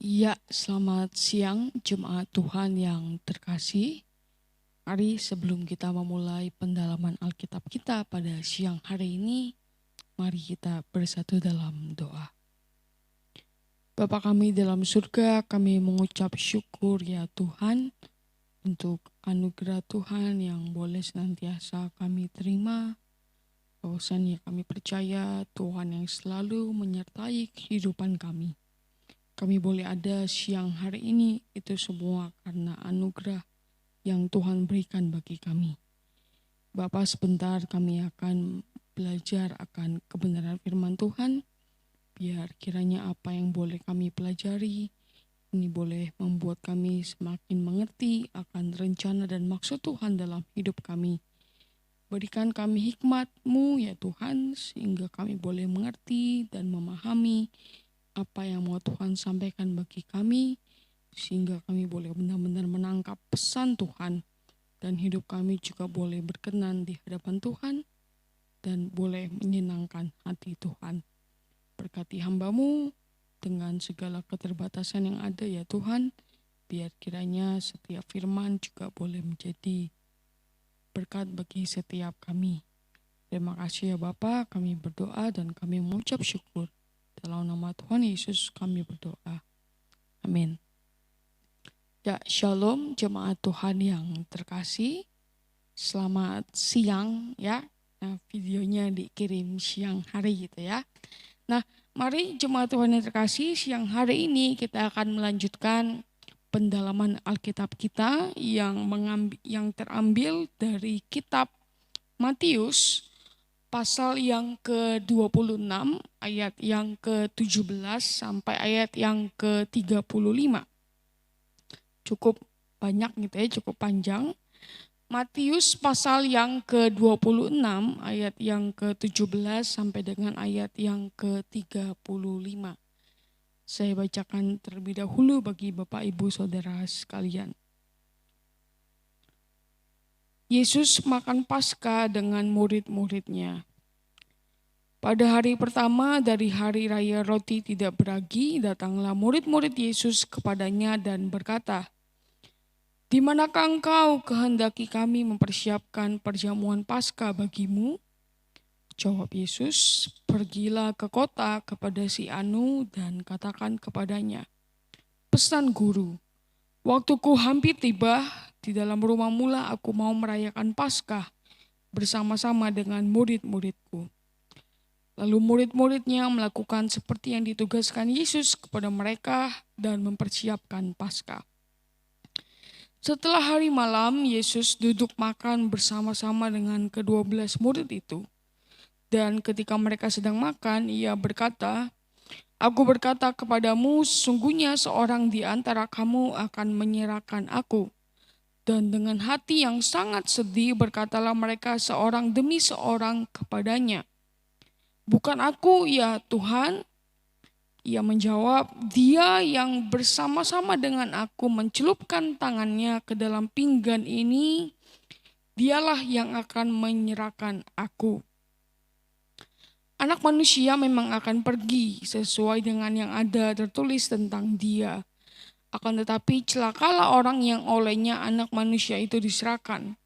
Iya, selamat siang jemaat Tuhan yang terkasih. Mari sebelum kita memulai pendalaman Alkitab kita pada siang hari ini, mari kita bersatu dalam doa. Bapa kami dalam surga, kami mengucap syukur ya Tuhan untuk anugerah Tuhan yang boleh senantiasa kami terima. Bahwasannya kami percaya Tuhan yang selalu menyertai kehidupan kami. Kami boleh ada siang hari ini, itu semua karena anugerah yang Tuhan berikan bagi kami. Bapak, sebentar kami akan belajar akan kebenaran firman Tuhan. Biar kiranya apa yang boleh kami pelajari, ini boleh membuat kami semakin mengerti akan rencana dan maksud Tuhan dalam hidup kami. Berikan kami hikmat-Mu ya Tuhan, sehingga kami boleh mengerti dan memahami apa yang mau Tuhan sampaikan bagi kami, sehingga kami boleh benar-benar menangkap pesan Tuhan, dan hidup kami juga boleh berkenan di hadapan Tuhan, dan boleh menyenangkan hati Tuhan. Berkati hamba-Mu dengan segala keterbatasan yang ada ya Tuhan, biar kiranya setiap firman juga boleh menjadi berkat bagi setiap kami. Terima kasih ya Bapa, kami berdoa dan kami mengucap syukur. Dalam nama Tuhan Yesus kami berdoa. Amin. Ya, shalom jemaat Tuhan yang terkasih. Selamat siang ya. Nah, videonya dikirim siang hari gitu ya. Nah, mari jemaat Tuhan yang terkasih, siang hari ini kita akan melanjutkan pendalaman Alkitab kita yang terambil dari kitab Matius pasal yang ke-26 ayat yang ke-17 sampai ayat yang ke-35. Cukup banyak gitu ya, cukup panjang. Matius pasal yang ke-26 ayat yang ke-17 sampai dengan ayat yang ke-35. Saya bacakan terlebih dahulu bagi Bapak Ibu Saudara sekalian. Yesus makan Paskah dengan murid-muridnya. Pada hari pertama dari hari raya roti tidak beragi, datanglah murid-murid Yesus kepadanya dan berkata, "Di manakah engkau kehendaki kami mempersiapkan perjamuan Paskah bagimu?" Jawab Yesus, "Pergilah ke kota kepada si Anu dan katakan kepadanya, pesan guru, waktuku hampir tiba, di dalam rumah mula aku mau merayakan Paskah bersama-sama dengan murid-muridku." Lalu murid-muridnya melakukan seperti yang ditugaskan Yesus kepada mereka dan mempersiapkan Paskah. Setelah hari malam, Yesus duduk makan bersama-sama dengan ke-12 murid itu. Dan ketika mereka sedang makan, ia berkata, "Aku berkata kepadamu, sesungguhnya seorang di antara kamu akan menyerahkan aku." Dan dengan hati yang sangat sedih berkatalah mereka seorang demi seorang kepadanya, "Bukan aku ya Tuhan." Ia menjawab, "Dia yang bersama-sama dengan aku mencelupkan tangannya ke dalam pinggan ini, dialah yang akan menyerahkan aku." Anak manusia memang akan pergi sesuai dengan yang ada tertulis tentang dia. Akan tetapi celakalah orang yang olehnya anak manusia itu diserahkan.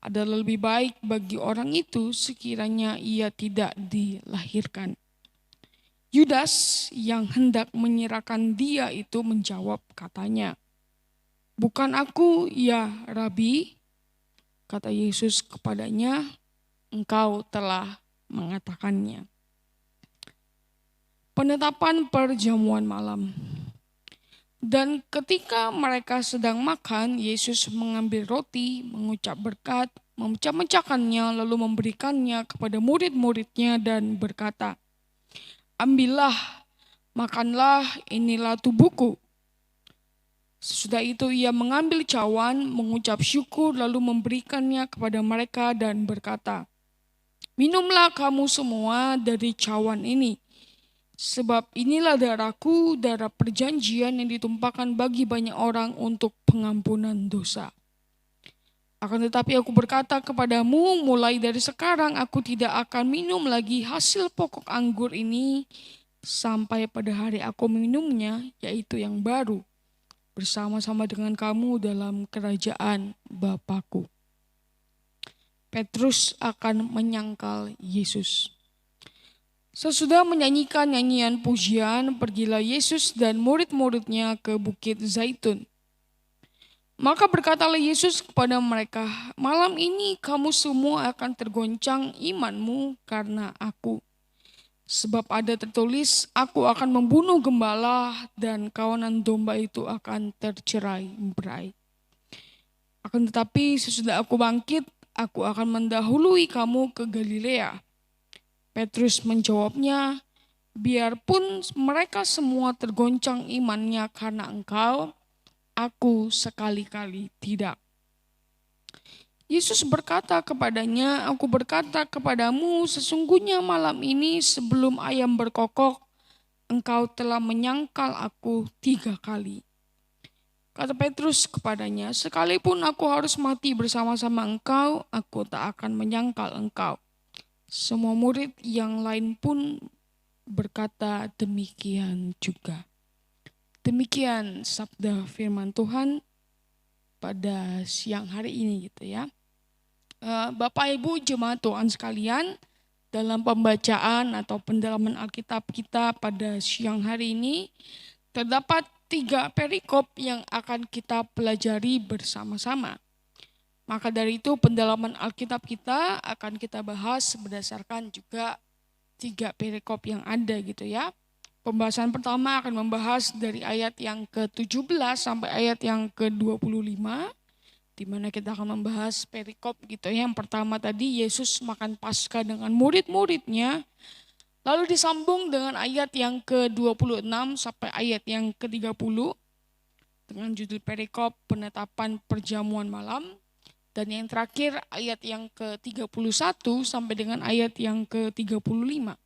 Adalah lebih baik bagi orang itu sekiranya ia tidak dilahirkan. Yudas yang hendak menyerahkan dia itu menjawab katanya, "Bukan aku ya Rabi." Kata Yesus kepadanya, "Engkau telah mengatakannya." Penetapan perjamuan malam. Dan ketika mereka sedang makan, Yesus mengambil roti, mengucap berkat, memecah-mecahkannya, lalu memberikannya kepada murid-muridnya dan berkata, "Ambillah, makanlah, inilah tubuhku." Sesudah itu ia mengambil cawan, mengucap syukur, lalu memberikannya kepada mereka dan berkata, "Minumlah kamu semua dari cawan ini, sebab inilah darahku, darah perjanjian yang ditumpahkan bagi banyak orang untuk pengampunan dosa. Akan tetapi aku berkata kepadamu, mulai dari sekarang aku tidak akan minum lagi hasil pokok anggur ini sampai pada hari aku minumnya, yaitu yang baru, bersama-sama dengan kamu dalam kerajaan Bapakku. Petrus akan menyangkal Yesus. Sesudah menyanyikan nyanyian pujian, pergilah Yesus dan murid-muridnya ke Bukit Zaitun. Maka berkatalah Yesus kepada mereka, malam ini kamu semua akan tergoncang imanmu karena aku. Sebab ada tertulis, aku akan membunuh gembala dan kawanan domba itu akan tercerai-berai. Akan tetapi sesudah aku bangkit, aku akan mendahului kamu ke Galilea. Petrus menjawabnya, biarpun mereka semua tergoncang imannya karena engkau, aku sekali-kali tidak. Yesus berkata kepadanya, aku berkata kepadamu, sesungguhnya malam ini sebelum ayam berkokok, engkau telah menyangkal aku 3 kali. Kata Petrus kepadanya, sekalipun aku harus mati bersama-sama engkau, aku tak akan menyangkal engkau. Semua murid yang lain pun berkata demikian juga. Demikian sabda firman Tuhan pada siang hari ini gitu ya. Bapak Ibu jemaat Tuhan sekalian, dalam pembacaan atau pendalaman Alkitab kita pada siang hari ini terdapat 3 perikop yang akan kita pelajari bersama-sama. Maka dari itu pendalaman Alkitab kita akan kita bahas berdasarkan juga 3 perikop yang ada gitu ya. Pembahasan pertama akan membahas dari ayat yang ke-17 sampai ayat yang ke-25, di mana kita akan membahas perikop gitu ya. Yang pertama tadi Yesus makan Paskah dengan murid-muridnya, lalu disambung dengan ayat yang ke-26 sampai ayat yang ke-30 dengan judul perikop penetapan perjamuan malam. Dan yang terakhir ayat yang ke-31 sampai dengan ayat yang ke-35.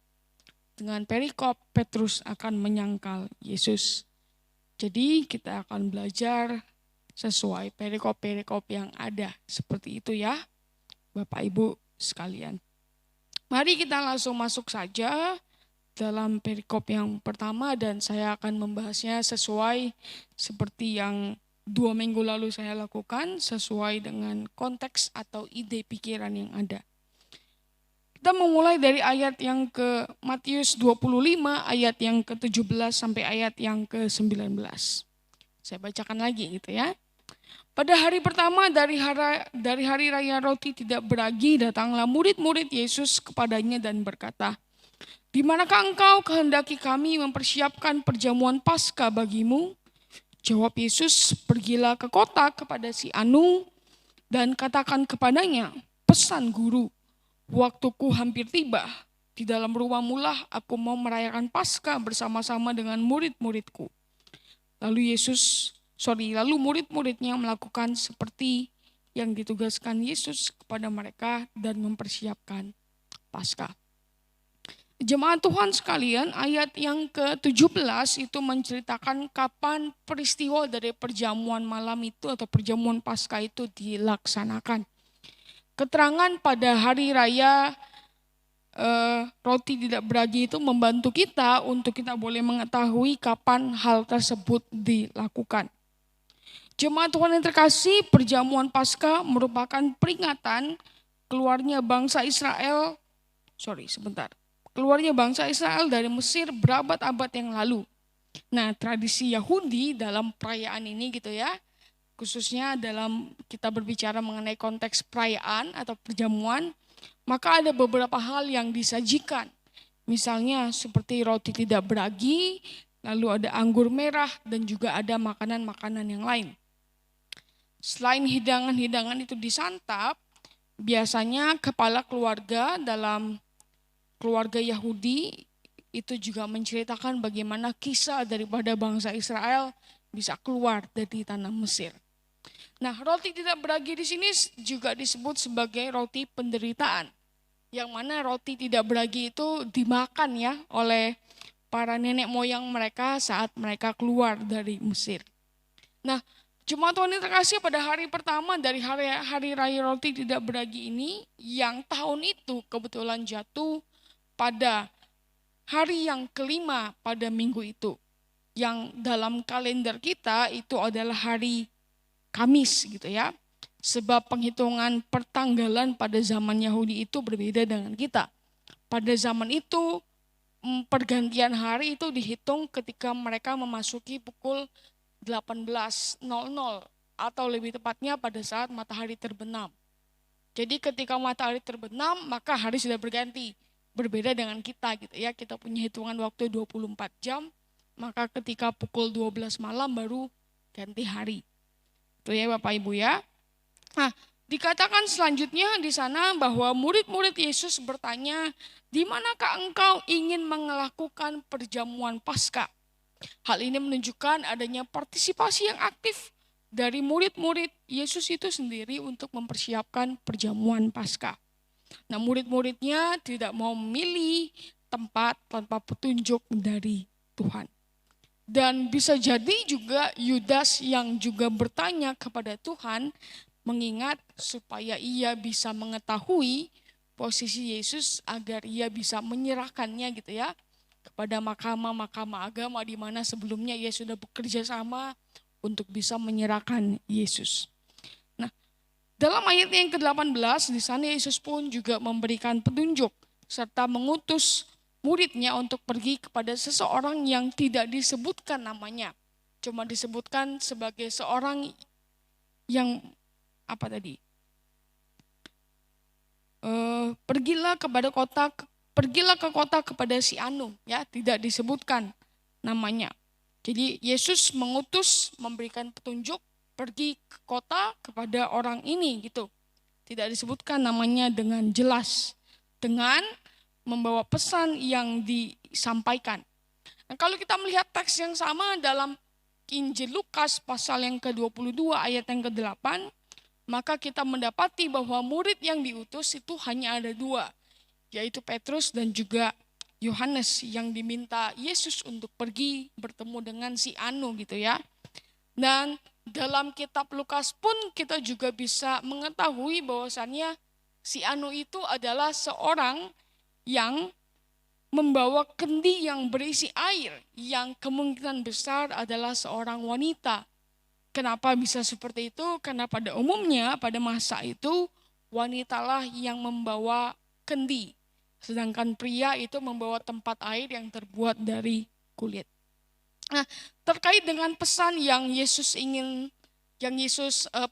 Dengan perikop Petrus akan menyangkal Yesus. Jadi kita akan belajar sesuai perikop-perikop yang ada. Seperti itu ya Bapak Ibu sekalian. Mari kita langsung masuk saja dalam perikop yang pertama dan saya akan membahasnya sesuai seperti yang 2 minggu lalu saya lakukan sesuai dengan konteks atau ide pikiran yang ada. Kita memulai dari ayat yang ke Matius 25, ayat yang ke-17 sampai ayat yang ke-19. Saya bacakan lagi gitu ya. Pada hari pertama dari hari raya roti tidak beragi, datanglah murid-murid Yesus kepadanya dan berkata, di manakah engkau kehendaki kami mempersiapkan perjamuan Paskah bagimu? Jawab Yesus, pergilah ke kota kepada si anu dan katakan kepadanya, pesan guru, waktuku hampir tiba. Di dalam rumahmu lah aku mau merayakan Paskah bersama-sama dengan murid-muridku. Lalu murid-muridnya melakukan seperti yang ditugaskan Yesus kepada mereka dan mempersiapkan Paskah. Jemaat Tuhan sekalian, ayat yang ke-17 itu menceritakan kapan peristiwa dari perjamuan malam itu atau perjamuan Paskah itu dilaksanakan. Keterangan pada hari raya roti tidak beragi itu membantu kita untuk kita boleh mengetahui kapan hal tersebut dilakukan. Jemaat Tuhan yang terkasih, perjamuan Paskah merupakan peringatan keluarnya bangsa Israel dari Mesir berabad-abad yang lalu. Nah, tradisi Yahudi dalam perayaan ini gitu ya, khususnya dalam kita berbicara mengenai konteks perayaan atau perjamuan, maka ada beberapa hal yang disajikan. Misalnya seperti roti tidak beragi, lalu ada anggur merah dan juga ada makanan-makanan yang lain. Selain hidangan-hidangan itu disantap, biasanya kepala keluarga dalam keluarga Yahudi itu juga menceritakan bagaimana kisah daripada bangsa Israel bisa keluar dari tanah Mesir. Nah, roti tidak beragi di sini juga disebut sebagai roti penderitaan. Yang mana roti tidak beragi itu dimakan ya oleh para nenek moyang mereka saat mereka keluar dari Mesir. Nah, jemaat Tuhan yang terkasih, pada hari pertama dari hari raya roti tidak beragi ini yang tahun itu kebetulan jatuh pada hari yang kelima pada minggu itu. Yang dalam kalender kita itu adalah hari Kamis gitu ya. Sebab penghitungan pertanggalan pada zaman Yahudi itu berbeda dengan kita. Pada zaman itu pergantian hari itu dihitung ketika mereka memasuki pukul 18.00 atau lebih tepatnya pada saat matahari terbenam. Jadi ketika matahari terbenam maka hari sudah berganti. Berbeda dengan kita gitu ya. Kita punya hitungan waktu 24 jam, maka ketika pukul 12 malam baru ganti hari. Itu ya Bapak Ibu ya. Nah, dikatakan selanjutnya di sana bahwa murid-murid Yesus bertanya, "Di manakah engkau ingin melakukan perjamuan Paskah?" Hal ini menunjukkan adanya partisipasi yang aktif dari murid-murid Yesus itu sendiri untuk mempersiapkan perjamuan Paskah. Nah, murid-muridnya tidak mau memilih tempat tanpa petunjuk dari Tuhan. Dan bisa jadi juga Yudas yang juga bertanya kepada Tuhan, mengingat supaya ia bisa mengetahui posisi Yesus agar ia bisa menyerahkannya gitu ya kepada mahkamah-mahkamah agama di mana sebelumnya ia sudah bekerja sama untuk bisa menyerahkan Yesus. Nah, dalam ayat yang ke-18 di sana Yesus pun juga memberikan petunjuk serta mengutus muridnya untuk pergi kepada seseorang yang tidak disebutkan namanya. Cuma disebutkan sebagai seorang yang pergilah ke kota kepada si Anu, ya, tidak disebutkan namanya. Jadi Yesus mengutus, memberikan petunjuk pergi ke kota kepada orang ini gitu. Tidak disebutkan namanya dengan jelas, dengan membawa pesan yang disampaikan. Nah, kalau kita melihat teks yang sama dalam Injil Lukas pasal yang ke-22 ayat yang ke-8, maka kita mendapati bahwa murid yang diutus itu hanya ada dua, yaitu Petrus dan juga Yohanes yang diminta Yesus untuk pergi bertemu dengan si Anu gitu ya. Dan dalam kitab Lukas pun kita juga bisa mengetahui bahwasannya si Anu itu adalah seorang yang membawa kendi yang berisi air, yang kemungkinan besar adalah seorang wanita. Kenapa bisa seperti itu? Karena pada umumnya pada masa itu wanitalah yang membawa kendi, sedangkan pria itu membawa tempat air yang terbuat dari kulit. Nah, terkait dengan pesan yang Yesus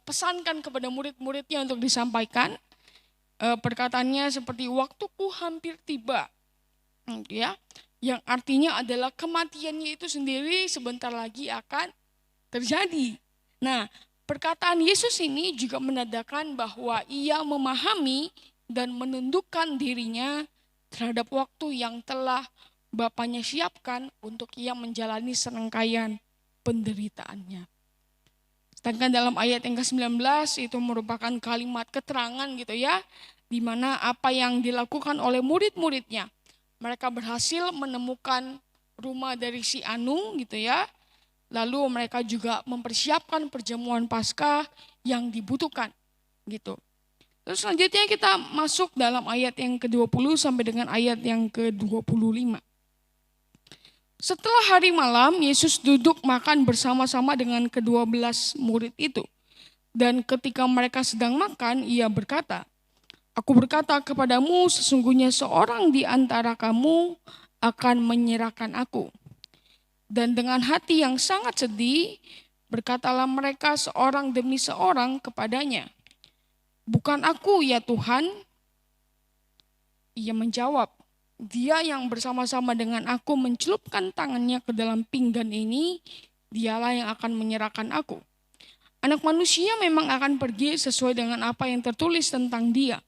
pesankan kepada murid-muridnya untuk disampaikan, perkataannya seperti waktuku hampir tiba, ya, yang artinya adalah kematiannya itu sendiri sebentar lagi akan terjadi. Nah, perkataan Yesus ini juga menandakan bahwa ia memahami dan menundukkan dirinya terhadap waktu yang telah Bapaknya siapkan untuk ia menjalani serangkaian penderitaannya. Sedangkan dalam ayat yang ke-19 itu merupakan kalimat keterangan gitu ya, di mana apa yang dilakukan oleh murid-muridnya. Mereka berhasil menemukan rumah dari si Anu gitu ya. Lalu mereka juga mempersiapkan perjamuan Paskah yang dibutuhkan gitu. Terus selanjutnya kita masuk dalam ayat yang ke-20 sampai dengan ayat yang ke-25. Setelah hari malam, Yesus duduk makan bersama-sama dengan ke-12 murid itu. Dan ketika mereka sedang makan, ia berkata, "Aku berkata kepadamu, sesungguhnya seorang di antara kamu akan menyerahkan aku." Dan dengan hati yang sangat sedih, berkatalah mereka seorang demi seorang kepadanya, "Bukan aku ya Tuhan?" Ia menjawab, "Dia yang bersama-sama dengan aku mencelupkan tangannya ke dalam pinggan ini, dialah yang akan menyerahkan aku. Anak manusia memang akan pergi sesuai dengan apa yang tertulis tentang dia.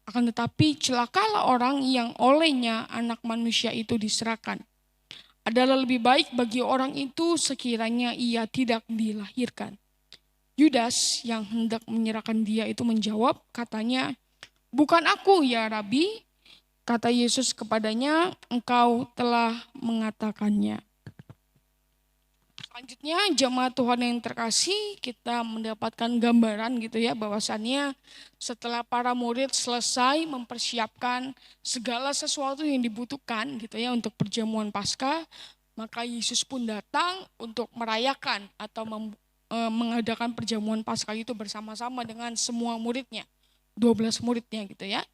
Akan tetapi celakalah orang yang olehnya anak manusia itu diserahkan. Adalah lebih baik bagi orang itu sekiranya ia tidak dilahirkan." Yudas yang hendak menyerahkan dia itu menjawab, katanya, "Bukan aku ya Rabi." Kata Yesus kepadanya, "Engkau telah mengatakannya." Selanjutnya jemaat Tuhan yang terkasih, kita mendapatkan gambaran gitu ya, bahwasannya setelah para murid selesai mempersiapkan segala sesuatu yang dibutuhkan gitu ya untuk perjamuan Paskah, maka Yesus pun datang untuk merayakan atau mengadakan perjamuan Paskah itu bersama-sama dengan semua muridnya, 12 muridnya gitu ya.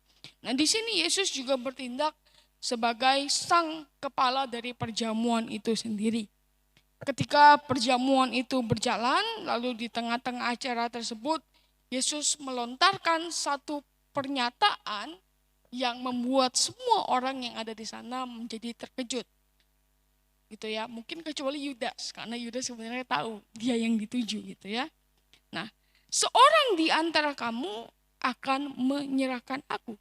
Nah di sini Yesus juga bertindak sebagai sang kepala dari perjamuan itu sendiri. Ketika perjamuan itu berjalan, lalu di tengah-tengah acara tersebut, Yesus melontarkan satu pernyataan yang membuat semua orang yang ada di sana menjadi terkejut. Gitu ya, mungkin kecuali Yudas, karena Yudas sebenarnya tahu dia yang dituju gitu ya. Nah, seorang di antara kamu akan menyerahkan aku.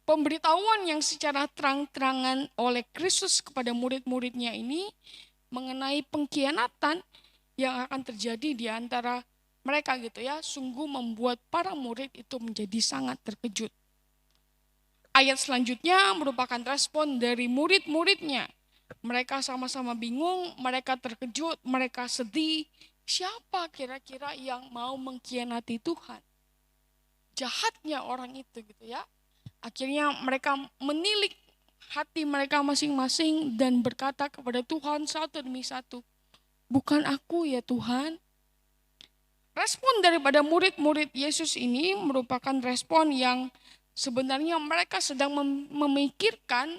Pemberitahuan yang secara terang-terangan oleh Kristus kepada murid-muridnya ini mengenai pengkhianatan yang akan terjadi di antara mereka gitu ya, sungguh membuat para murid itu menjadi sangat terkejut. Ayat selanjutnya merupakan respon dari murid-muridnya. Mereka sama-sama bingung, mereka terkejut, mereka sedih. Siapa kira-kira yang mau mengkhianati Tuhan? Jahatnya orang itu gitu ya. Akhirnya mereka menilik hati mereka masing-masing dan berkata kepada Tuhan satu demi satu, bukan aku ya Tuhan. Respon daripada murid-murid Yesus ini merupakan respon yang sebenarnya mereka sedang memikirkan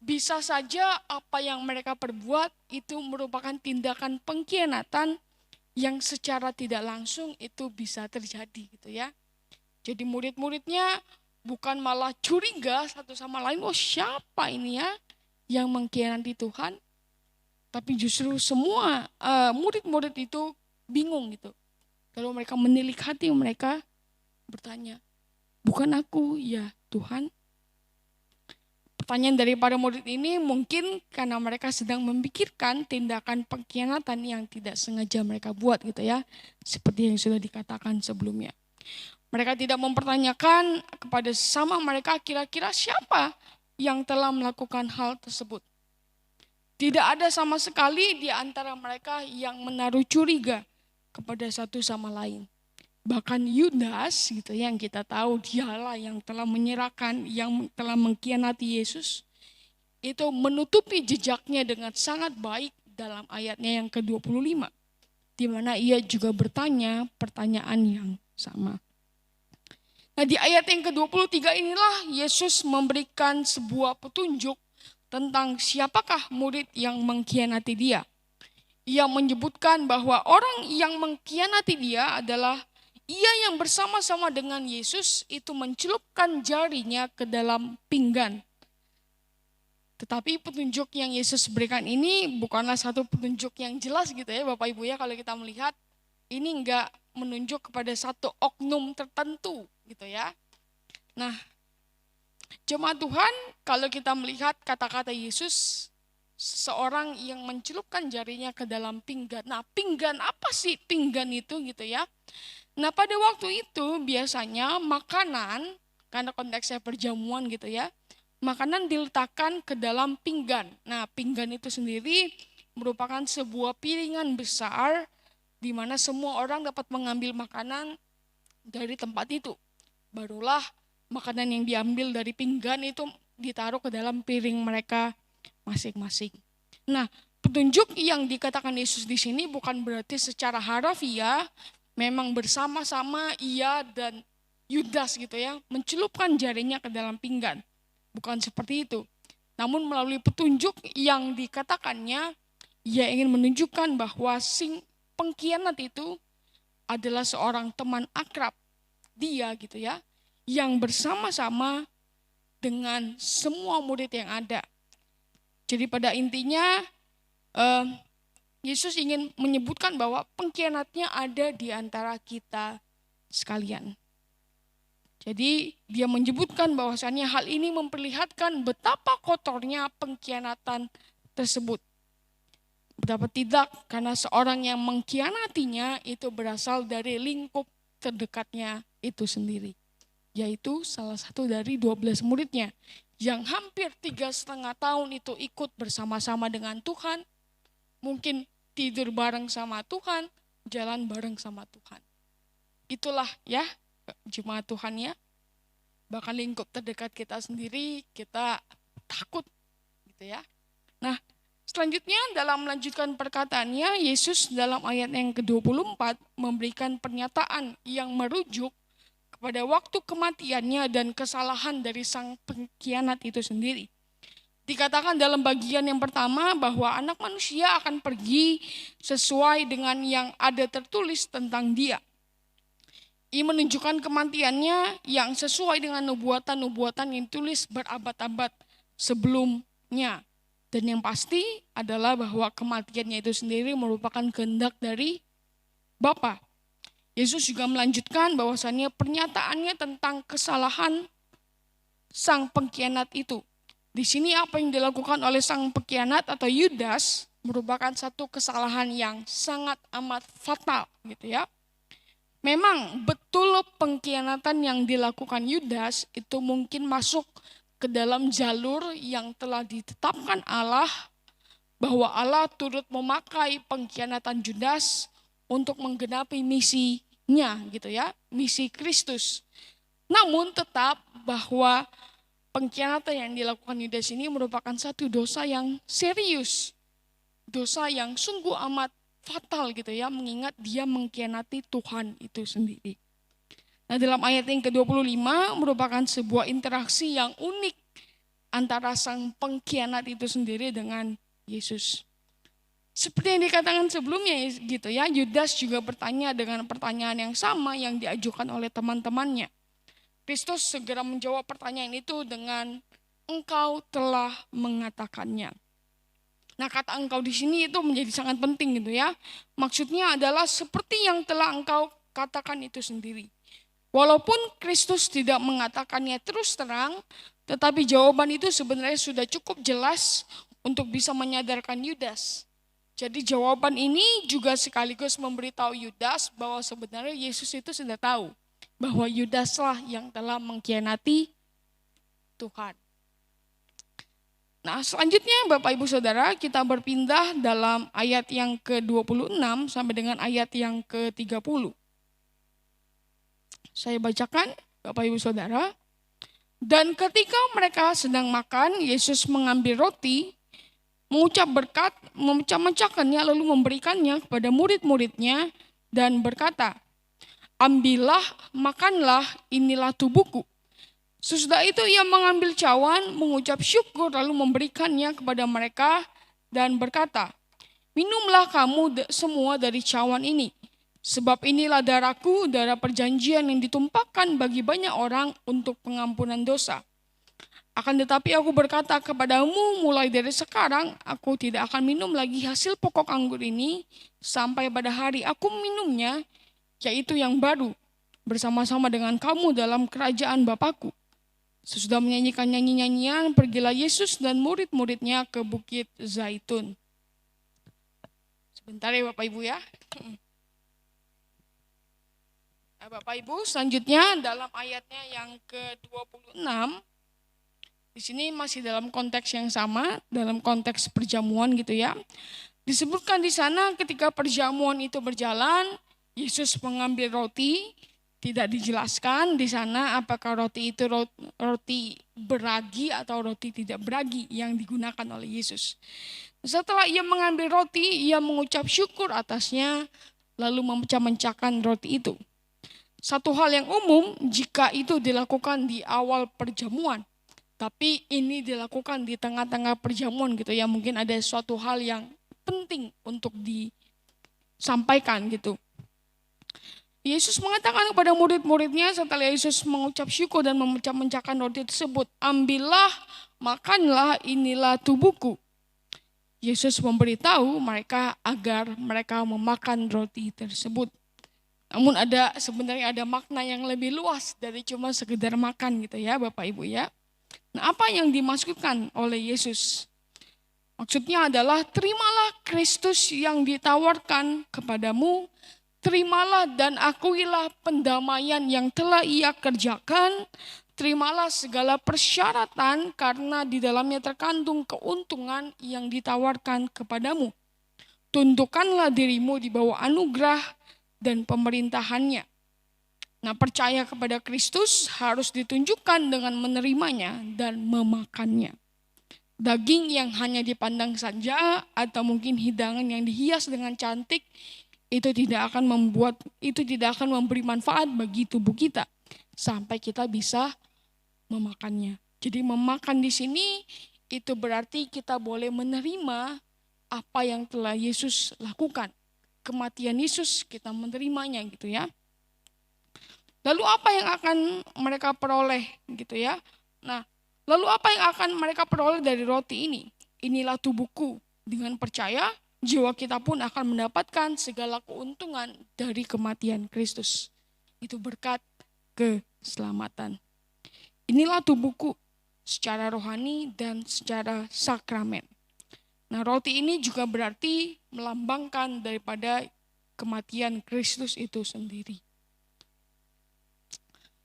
bisa saja apa yang mereka perbuat itu merupakan tindakan pengkhianatan yang secara tidak langsung itu bisa terjadi gitu ya. Jadi murid-muridnya bukan malah curiga satu sama lain, oh siapa ini ya yang mengkhianati Tuhan. Tapi justru semua murid-murid itu bingung gitu. Lalu mereka menilik hati mereka bertanya, bukan aku ya Tuhan. Pertanyaan dari para murid ini mungkin karena mereka sedang memikirkan tindakan pengkhianatan yang tidak sengaja mereka buat gitu ya. Seperti yang sudah dikatakan sebelumnya. Mereka tidak mempertanyakan kepada sesama mereka kira-kira siapa yang telah melakukan hal tersebut. Tidak ada sama sekali di antara mereka yang menaruh curiga kepada satu sama lain. Bahkan Yudas gitu yang kita tahu dialah yang telah menyerahkan, yang telah mengkhianati Yesus. Itu menutupi jejaknya dengan sangat baik dalam ayatnya yang ke-25. Di mana ia juga bertanya pertanyaan yang sama. Nah di ayat yang ke-23 inilah Yesus memberikan sebuah petunjuk tentang siapakah murid yang mengkhianati dia. Ia menyebutkan bahwa orang yang mengkhianati dia adalah ia yang bersama-sama dengan Yesus itu mencelupkan jarinya ke dalam pinggan. Tetapi petunjuk yang Yesus berikan ini bukanlah satu petunjuk yang jelas gitu ya Bapak Ibu ya, kalau kita melihat ini enggak menunjuk kepada satu oknum tertentu gitu ya. Nah, jemaat Tuhan, kalau kita melihat kata-kata Yesus, seorang yang mencelupkan jarinya ke dalam pinggan. Nah, pinggan apa sih pinggan itu gitu ya? Nah, pada waktu itu biasanya makanan, karena konteksnya perjamuan gitu ya, makanan diletakkan ke dalam pinggan. Nah, pinggan itu sendiri merupakan sebuah piringan besar di mana semua orang dapat mengambil makanan dari tempat itu. Barulah makanan yang diambil dari pinggan itu ditaruh ke dalam piring mereka masing-masing. Nah, petunjuk yang dikatakan Yesus di sini bukan berarti secara harafiah memang bersama-sama ia dan Yudas gitu ya mencelupkan jarinya ke dalam pinggan. Bukan seperti itu. Namun melalui petunjuk yang dikatakannya, ia ingin menunjukkan bahwa pengkhianat itu adalah seorang teman akrab dia gitu ya, yang bersama-sama dengan semua murid yang ada. Jadi pada intinya Yesus ingin menyebutkan bahwa pengkhianatnya ada di antara kita sekalian. Jadi dia menyebutkan bahwasannya hal ini memperlihatkan betapa kotornya pengkhianatan tersebut. Betapa tidak, karena seorang yang mengkhianatinya itu berasal dari lingkup terdekatnya itu sendiri. Yaitu salah satu dari 12 muridnya yang hampir 3,5 tahun itu ikut bersama-sama dengan Tuhan. Mungkin tidur bareng sama Tuhan, jalan bareng sama Tuhan. Itulah ya jemaat Tuhan ya. Bahkan lingkup terdekat kita sendiri kita takut gitu ya. Nah, selanjutnya dalam melanjutkan perkataannya, Yesus dalam ayat yang ke-24 memberikan pernyataan yang merujuk kepada waktu kematiannya dan kesalahan dari sang pengkhianat itu sendiri. Dikatakan dalam bagian yang pertama bahwa anak manusia akan pergi sesuai dengan yang ada tertulis tentang dia. Ia menunjukkan kematiannya yang sesuai dengan nubuatan-nubuatan yang ditulis berabad-abad sebelumnya. Dan yang pasti adalah bahwa kematiannya itu sendiri merupakan kehendak dari Bapa. Yesus juga melanjutkan bahwasannya pernyataannya tentang kesalahan sang pengkhianat itu. Di sini apa yang dilakukan oleh sang pengkhianat atau Yudas merupakan satu kesalahan yang sangat amat fatal gitu ya. Memang betul pengkhianatan yang dilakukan Yudas itu mungkin masuk ke dalam jalur yang telah ditetapkan Allah, bahwa Allah turut memakai pengkhianatan Yudas untuk menggenapi misinya gitu ya, misi Kristus. Namun tetap bahwa pengkhianatan yang dilakukan Yudas ini merupakan satu dosa yang serius, dosa yang sungguh amat fatal gitu ya, mengingat dia mengkhianati Tuhan itu sendiri. Nah, dalam ayat yang ke-25 merupakan sebuah interaksi yang unik antara sang pengkhianat itu sendiri dengan Yesus. Seperti yang dikatakan sebelumnya gitu ya, Yudas juga bertanya dengan pertanyaan yang sama yang diajukan oleh teman-temannya. Kristus segera menjawab pertanyaan itu dengan engkau telah mengatakannya. Nah, kata engkau di sini itu menjadi sangat penting gitu ya. Maksudnya adalah seperti yang telah engkau katakan itu sendiri. Walaupun Kristus tidak mengatakannya terus terang, tetapi jawaban itu sebenarnya sudah cukup jelas untuk bisa menyadarkan Yudas. Jadi jawaban ini juga sekaligus memberitahu Yudas bahwa sebenarnya Yesus itu sudah tahu bahwa Yudaslah yang telah mengkhianati Tuhan. Nah, selanjutnya Bapak Ibu Saudara, kita berpindah dalam ayat yang ke-26 sampai dengan ayat yang ke-30. Saya bacakan Bapak Ibu Saudara. Dan ketika mereka sedang makan, Yesus mengambil roti, mengucap berkat, memecah-mecahkannya lalu memberikannya kepada murid-muridnya dan berkata, ambillah, makanlah, inilah tubuhku. Sesudah itu ia mengambil cawan, mengucap syukur lalu memberikannya kepada mereka dan berkata, minumlah kamu semua dari cawan ini, sebab inilah darahku, darah perjanjian yang ditumpahkan bagi banyak orang untuk pengampunan dosa. Akan tetapi aku berkata kepadamu, mulai dari sekarang aku tidak akan minum lagi hasil pokok anggur ini sampai pada hari aku minumnya, yaitu yang baru, bersama-sama dengan kamu dalam kerajaan Bapakku. Sesudah menyanyikan nyanyi-nyanyian, pergilah Yesus dan murid-muridnya ke Bukit Zaitun. Sebentar ya Bapak Ibu ya. Nah, Bapak Ibu, selanjutnya dalam ayatnya yang ke-26, di sini masih dalam konteks yang sama, dalam konteks perjamuan gitu ya. Disebutkan di sana ketika perjamuan itu berjalan, Yesus mengambil roti. Tidak dijelaskan di sana apakah roti itu roti beragi atau roti tidak beragi yang digunakan oleh Yesus. Setelah ia mengambil roti, ia mengucap syukur atasnya, lalu memecah-mecahkan roti itu. Satu hal yang umum jika itu dilakukan di awal perjamuan, tapi ini dilakukan di tengah-tengah perjamuan gitu ya, mungkin ada suatu hal yang penting untuk disampaikan gitu. Yesus mengatakan kepada murid-muridnya setelah Yesus mengucap syukur dan memecah-mecahkan roti tersebut, ambillah, makanlah, inilah tubuhku. Yesus memberitahu mereka agar mereka memakan roti tersebut. Namun sebenarnya ada makna yang lebih luas dari cuma sekedar makan gitu ya Bapak Ibu ya. Nah, apa yang dimaksudkan oleh Yesus? Maksudnya adalah terimalah Kristus yang ditawarkan kepadamu, terimalah dan akuilah pendamaian yang telah ia kerjakan, terimalah segala persyaratan karena di dalamnya terkandung keuntungan yang ditawarkan kepadamu. Tundukkanlah dirimu di bawah anugerah dan pemerintahannya. Nah, percaya kepada Kristus harus ditunjukkan dengan menerimanya dan memakannya. Daging yang hanya dipandang saja atau mungkin hidangan yang dihias dengan cantik itu tidak akan memberi manfaat bagi tubuh kita sampai kita bisa memakannya. Jadi memakan di sini itu berarti kita boleh menerima apa yang telah Yesus lakukan. Kematian Yesus kita menerimanya gitu ya. Lalu apa yang akan mereka peroleh gitu ya. Nah, lalu apa yang akan mereka peroleh dari roti ini? Inilah tubuhku. Dengan percaya, jiwa kita pun akan mendapatkan segala keuntungan dari kematian Kristus. Itu berkat keselamatan. Inilah tubuhku secara rohani dan secara sakramen. Nah, roti ini juga berarti melambangkan daripada kematian Kristus itu sendiri.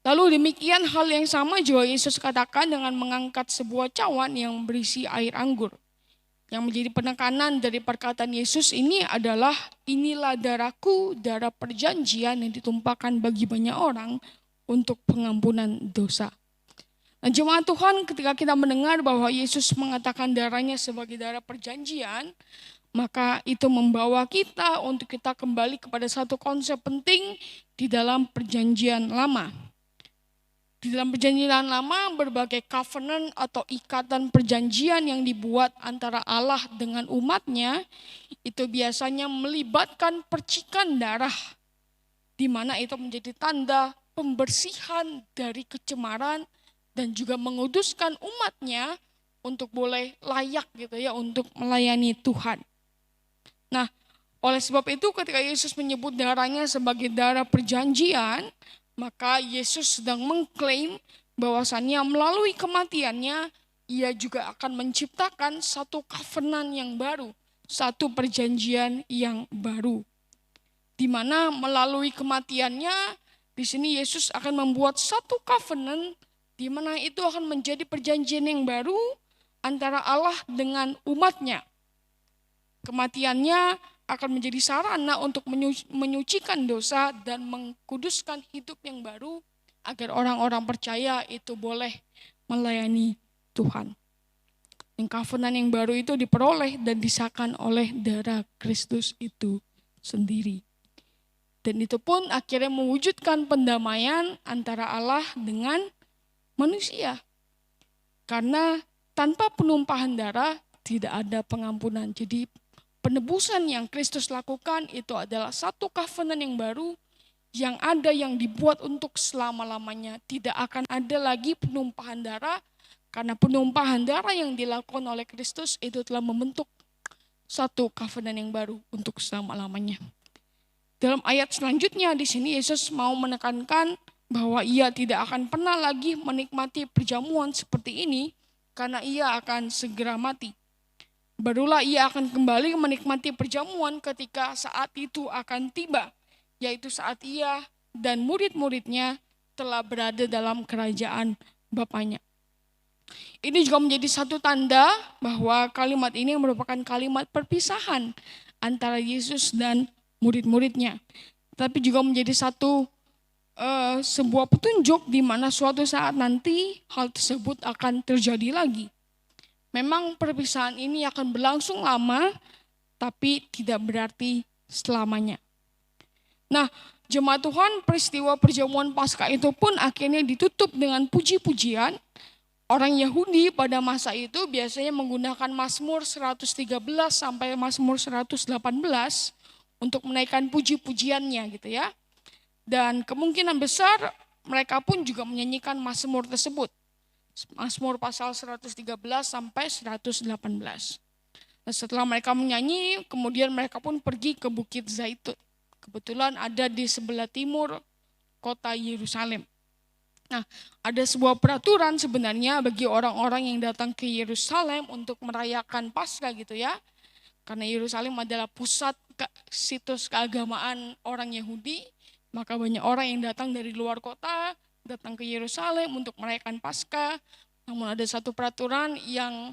Lalu demikian hal yang sama juga Yesus katakan dengan mengangkat sebuah cawan yang berisi air anggur. Yang menjadi penekanan dari perkataan Yesus ini adalah inilah darahku, darah perjanjian yang ditumpahkan bagi banyak orang untuk pengampunan dosa. Nah, jemaat Tuhan, ketika kita mendengar bahwa Yesus mengatakan darahnya sebagai darah perjanjian, maka itu membawa kita untuk kita kembali kepada satu konsep penting di dalam perjanjian lama. Di dalam perjanjian lama, berbagai covenant atau ikatan perjanjian yang dibuat antara Allah dengan umatnya, itu biasanya melibatkan percikan darah, di mana itu menjadi tanda pembersihan dari kecemaran, dan juga menguduskan umatnya untuk boleh layak gitu ya untuk melayani Tuhan. Nah, oleh sebab itu ketika Yesus menyebut darahnya sebagai darah perjanjian, maka Yesus sedang mengklaim bahwasannya melalui kematiannya ia juga akan menciptakan satu covenant yang baru, satu perjanjian yang baru. Di mana melalui kematiannya di sini Yesus akan membuat satu covenant di mana itu akan menjadi perjanjian yang baru antara Allah dengan umatnya. Kematiannya akan menjadi sarana untuk menyucikan dosa dan mengkuduskan hidup yang baru agar orang-orang percaya itu boleh melayani Tuhan. Dan covenant yang baru itu diperoleh dan disahkan oleh darah Kristus itu sendiri. Dan itu pun akhirnya mewujudkan pendamaian antara Allah dengan manusia. Karena tanpa penumpahan darah tidak ada pengampunan. Jadi penebusan yang Kristus lakukan itu adalah satu covenant yang baru yang ada yang dibuat untuk selama-lamanya. Tidak akan ada lagi penumpahan darah karena penumpahan darah yang dilakukan oleh Kristus itu telah membentuk satu covenant yang baru untuk selama-lamanya. Dalam ayat selanjutnya di sini Yesus mau menekankan bahwa ia tidak akan pernah lagi menikmati perjamuan seperti ini karena ia akan segera mati. Barulah ia akan kembali menikmati perjamuan ketika saat itu akan tiba, yaitu saat ia dan murid-muridnya telah berada dalam kerajaan Bapaknya. Ini juga menjadi satu tanda bahwa kalimat ini merupakan kalimat perpisahan antara Yesus dan murid-muridnya. Tapi juga menjadi sebuah petunjuk di mana suatu saat nanti hal tersebut akan terjadi lagi. Memang perpisahan ini akan berlangsung lama, tapi tidak berarti selamanya. Nah, jemaat Tuhan, peristiwa perjamuan Paskah itu pun akhirnya ditutup dengan puji-pujian. Orang Yahudi pada masa itu biasanya menggunakan Mazmur 113 sampai Mazmur 118 untuk menaikkan puji-pujiannya gitu ya. Dan kemungkinan besar mereka pun juga menyanyikan Mazmur tersebut. Mazmur pasal 113 sampai 118. Nah, setelah mereka menyanyi, kemudian mereka pun pergi ke Bukit Zaitun. Kebetulan ada di sebelah timur kota Yerusalem. Nah, ada sebuah peraturan sebenarnya bagi orang-orang yang datang ke Yerusalem untuk merayakan Paskah gitu ya. Karena Yerusalem adalah pusat situs keagamaan orang Yahudi, maka banyak orang yang datang dari luar kota, datang ke Yerusalem untuk merayakan Paskah. Namun ada satu peraturan yang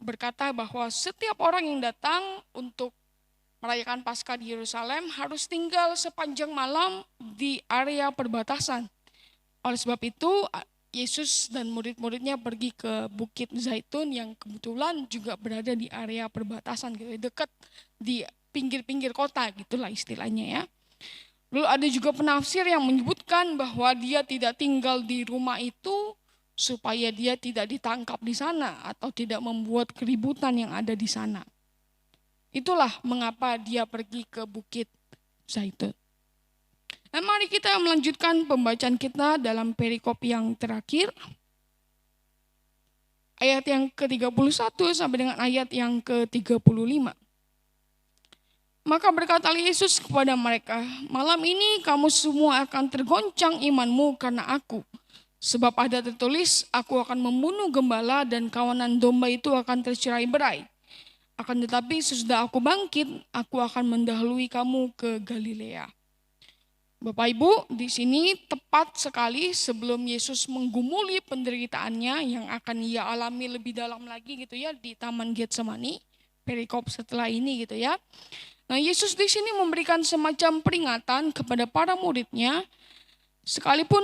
berkata bahwa setiap orang yang datang untuk merayakan Paskah di Yerusalem harus tinggal sepanjang malam di area perbatasan. Oleh sebab itu, Yesus dan murid-muridnya pergi ke Bukit Zaitun yang kebetulan juga berada di area perbatasan gitu, dekat di pinggir-pinggir kota gitulah istilahnya ya. Lalu ada juga penafsir yang menyebutkan bahwa dia tidak tinggal di rumah itu supaya dia tidak ditangkap di sana atau tidak membuat keributan yang ada di sana. Itulah mengapa dia pergi ke Bukit Zaitun. Nah, mari kita melanjutkan pembacaan kita dalam perikop yang terakhir. Ayat yang ke-31 sampai dengan ayat yang ke-35. Maka berkata Yesus kepada mereka, malam ini kamu semua akan tergoncang imanmu karena aku. Sebab ada tertulis, aku akan membunuh gembala dan kawanan domba itu akan tercerai-berai. Akan tetapi sesudah aku bangkit, aku akan mendahului kamu ke Galilea. Bapak Ibu, di sini tepat sekali sebelum Yesus menggumuli penderitaannya yang akan ia alami lebih dalam lagi gitu ya di Taman Getsemani, perikop setelah ini gitu ya. Nah, Yesus di sini memberikan semacam peringatan kepada para muridnya, sekalipun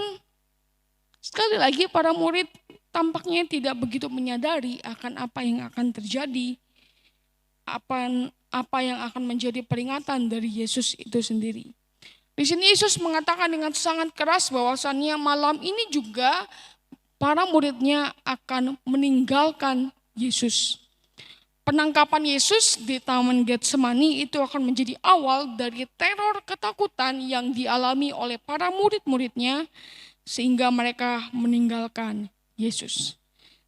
sekali lagi para murid tampaknya tidak begitu menyadari akan apa yang akan terjadi, apa yang akan menjadi peringatan dari Yesus itu sendiri. Di sini Yesus mengatakan dengan sangat keras bahwasannya malam ini juga para muridnya akan meninggalkan Yesus. Penangkapan Yesus di Taman Getsemani itu akan menjadi awal dari teror ketakutan yang dialami oleh para murid-muridnya sehingga mereka meninggalkan Yesus.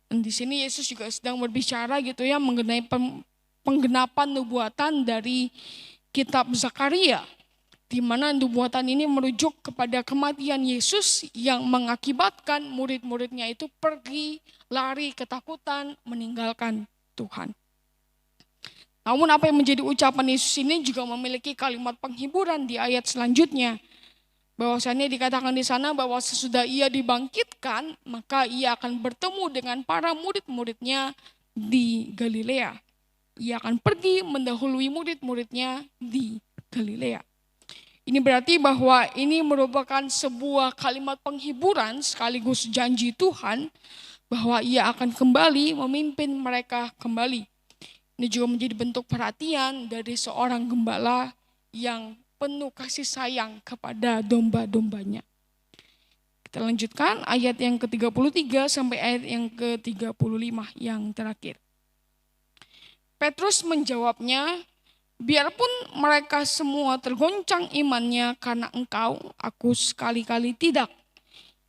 Dan di sini Yesus juga sedang berbicara gitu ya mengenai penggenapan nubuatan dari kitab Zakaria, di mana nubuatan ini merujuk kepada kematian Yesus yang mengakibatkan murid-muridnya itu pergi, lari, ketakutan, meninggalkan Tuhan. Namun apa yang menjadi ucapan Yesus ini juga memiliki kalimat penghiburan di ayat selanjutnya. Bahwasannya dikatakan di sana bahwa sesudah ia dibangkitkan, maka ia akan bertemu dengan para murid-muridnya di Galilea. Ia akan pergi mendahului murid-muridnya di Galilea. Ini berarti bahwa ini merupakan sebuah kalimat penghiburan sekaligus janji Tuhan bahwa ia akan kembali memimpin mereka kembali. Ini juga menjadi bentuk perhatian dari seorang gembala yang penuh kasih sayang kepada domba-dombanya. Kita lanjutkan ayat yang ke-33 sampai ayat yang ke-35 yang terakhir. Petrus menjawabnya, biarpun mereka semua tergoncang imannya karena engkau, aku sekali-kali tidak.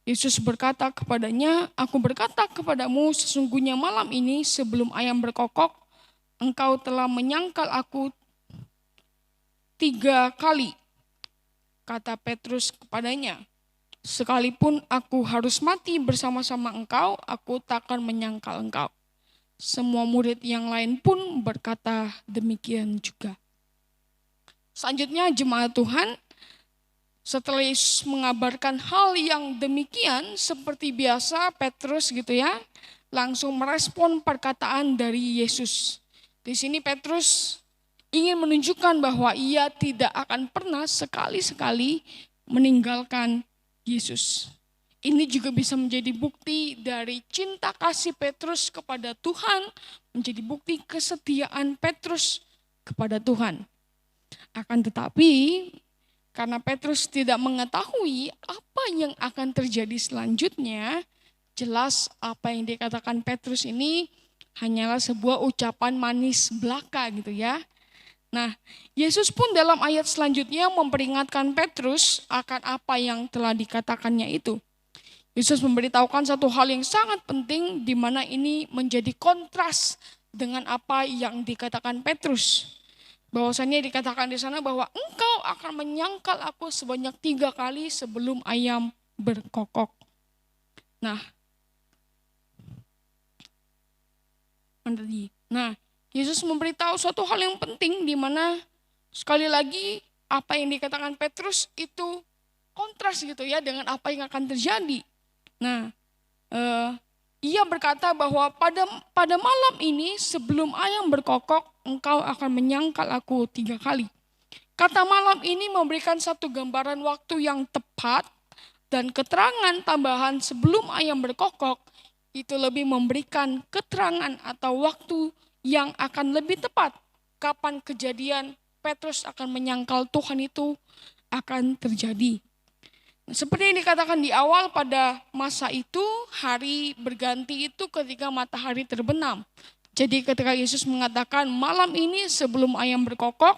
Yesus berkata kepadanya, aku berkata kepadamu sesungguhnya malam ini sebelum ayam berkokok, engkau telah menyangkal aku 3 kali. Kata Petrus kepadanya, sekalipun aku harus mati bersama-sama engkau, aku takkan menyangkal engkau. Semua murid yang lain pun berkata demikian juga. Selanjutnya jemaat Tuhan, setelah Yesus mengabarkan hal yang demikian, seperti biasa Petrus gitu ya, langsung merespon perkataan dari Yesus. Di sini Petrus ingin menunjukkan bahwa ia tidak akan pernah sekali-sekali meninggalkan Yesus. Ini juga bisa menjadi bukti dari cinta kasih Petrus kepada Tuhan, menjadi bukti kesetiaan Petrus kepada Tuhan. Akan tetapi, karena Petrus tidak mengetahui apa yang akan terjadi selanjutnya, jelas apa yang dikatakan Petrus ini hanyalah sebuah ucapan manis belaka gitu ya. Nah, Yesus pun dalam ayat selanjutnya memperingatkan Petrus akan apa yang telah dikatakannya itu. Yesus memberitahukan satu hal yang sangat penting di mana ini menjadi kontras dengan apa yang dikatakan Petrus. Bahwasannya dikatakan di sana bahwa engkau akan menyangkal aku sebanyak 3 kali sebelum ayam berkokok. Nah, Yesus memberitahu suatu hal yang penting di mana sekali lagi apa yang dikatakan Petrus itu kontras gitu ya dengan apa yang akan terjadi. Nah, Ia berkata bahwa pada malam ini sebelum ayam berkokok, engkau akan menyangkal aku 3 kali. Kata malam ini memberikan satu gambaran waktu yang tepat, dan keterangan tambahan sebelum ayam berkokok itu lebih memberikan keterangan atau waktu yang akan lebih tepat. Kapan kejadian Petrus akan menyangkal Tuhan itu akan terjadi. Seperti yang dikatakan di awal, pada masa itu hari berganti itu ketika matahari terbenam. Jadi ketika Yesus mengatakan malam ini sebelum ayam berkokok,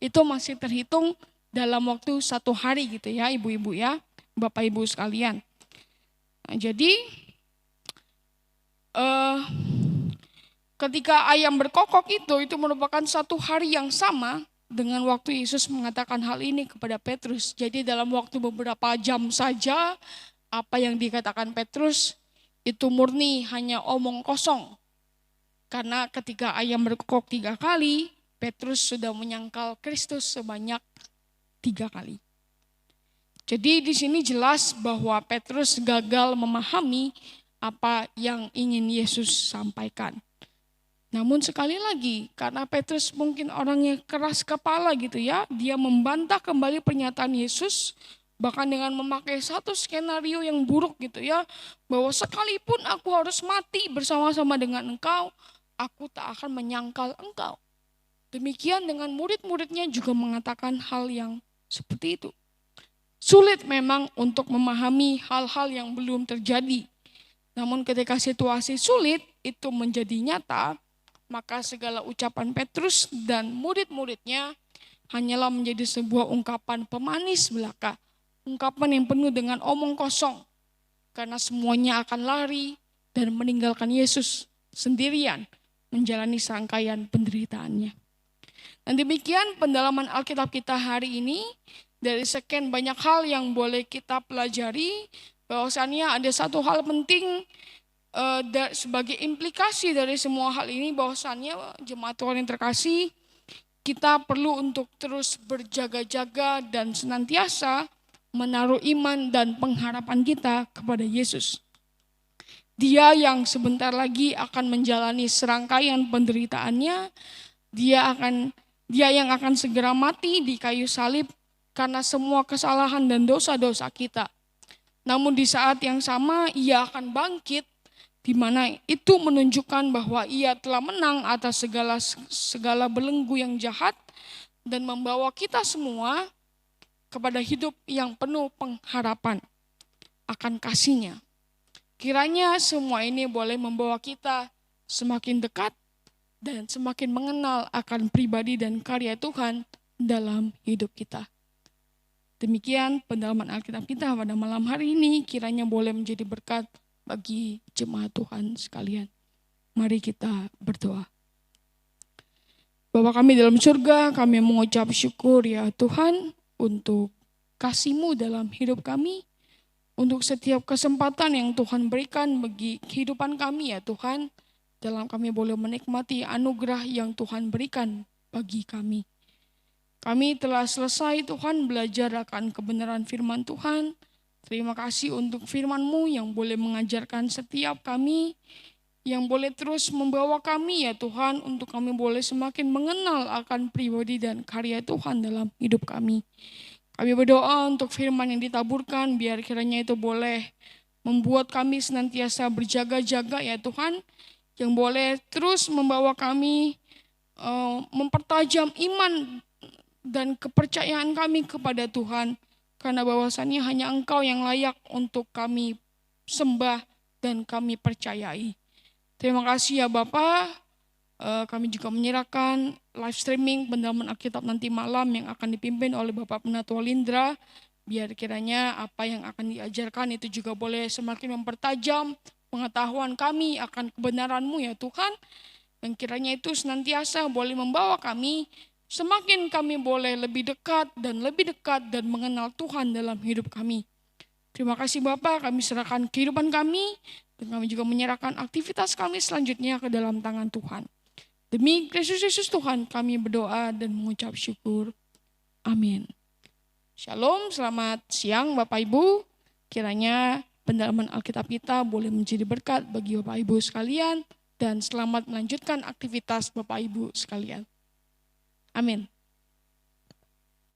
itu masih terhitung dalam waktu 1 hari gitu ya ibu-ibu ya, Bapak Ibu sekalian. Nah, jadi ketika ayam berkokok itu merupakan 1 hari yang sama dengan waktu Yesus mengatakan hal ini kepada Petrus. Jadi dalam waktu beberapa jam saja, apa yang dikatakan Petrus itu murni hanya omong kosong. Karena ketika ayam berkokok 3 kali, Petrus sudah menyangkal Kristus sebanyak 3 kali. Jadi di sini jelas bahwa Petrus gagal memahami apa yang ingin Yesus sampaikan. Namun sekali lagi, karena Petrus mungkin orangnya keras kepala gitu ya, dia membantah kembali pernyataan Yesus, bahkan dengan memakai satu skenario yang buruk gitu ya, bahwa sekalipun aku harus mati bersama-sama dengan engkau, aku tak akan menyangkal engkau. Demikian dengan murid-muridnya juga mengatakan hal yang seperti itu. Sulit memang untuk memahami hal-hal yang belum terjadi. Namun ketika situasi sulit itu menjadi nyata, maka segala ucapan Petrus dan murid-muridnya hanyalah menjadi sebuah ungkapan pemanis belaka. Ungkapan yang penuh dengan omong kosong. Karena semuanya akan lari dan meninggalkan Yesus sendirian menjalani serangkaian penderitaannya. Dan demikian pendalaman Alkitab kita hari ini. Dari sekian banyak hal yang boleh kita pelajari, bahwasannya ada satu hal penting sebagai implikasi dari semua hal ini, bahwasannya jemaat Tuhan yang terkasih, kita perlu untuk terus berjaga-jaga dan senantiasa menaruh iman dan pengharapan kita kepada Yesus. Dia yang sebentar lagi akan menjalani serangkaian penderitaannya, dia yang akan segera mati di kayu salib karena semua kesalahan dan dosa-dosa kita. Namun di saat yang sama ia akan bangkit, di mana itu menunjukkan bahwa ia telah menang atas segala belenggu yang jahat dan membawa kita semua kepada hidup yang penuh pengharapan akan kasih-Nya. Kiranya semua ini boleh membawa kita semakin dekat dan semakin mengenal akan pribadi dan karya Tuhan dalam hidup kita. Demikian pendalaman Alkitab kita pada malam hari ini, kiranya boleh menjadi berkat bagi jemaat Tuhan sekalian. Mari kita berdoa. Bapa kami dalam surga, kami mengucap syukur ya Tuhan untuk kasih-Mu dalam hidup kami, untuk setiap kesempatan yang Tuhan berikan bagi kehidupan kami ya Tuhan, dalam kami boleh menikmati anugerah yang Tuhan berikan bagi kami. Kami telah selesai Tuhan belajar akan kebenaran firman Tuhan. Terima kasih untuk firman-Mu yang boleh mengajarkan setiap kami, yang boleh terus membawa kami ya Tuhan, untuk kami boleh semakin mengenal akan pribadi dan karya Tuhan dalam hidup kami. Kami berdoa untuk firman yang ditaburkan, biar kiranya itu boleh membuat kami senantiasa berjaga-jaga ya Tuhan, yang boleh terus membawa kami mempertajam iman dan kepercayaan kami kepada Tuhan, karena bahwasannya hanya Engkau yang layak untuk kami sembah dan kami percayai. Terima kasih ya Bapa. Kami juga menyerahkan live streaming pendalaman Alkitab nanti malam yang akan dipimpin oleh Bapak Penatua Lindra. Biar kiranya apa yang akan diajarkan itu juga boleh semakin mempertajam pengetahuan kami akan kebenaran-Mu ya Tuhan. Dan kiranya itu senantiasa boleh membawa kami, semakin kami boleh lebih dekat dan mengenal Tuhan dalam hidup kami. Terima kasih Bapak, kami serahkan kehidupan kami, dan kami juga menyerahkan aktivitas kami selanjutnya ke dalam tangan Tuhan. Demi Kristus Yesus Tuhan kami berdoa dan mengucap syukur. Amin. Shalom, selamat siang Bapak Ibu. Kiranya pendalaman Alkitab kita boleh menjadi berkat bagi Bapak Ibu sekalian, dan selamat melanjutkan aktivitas Bapak Ibu sekalian. Amin.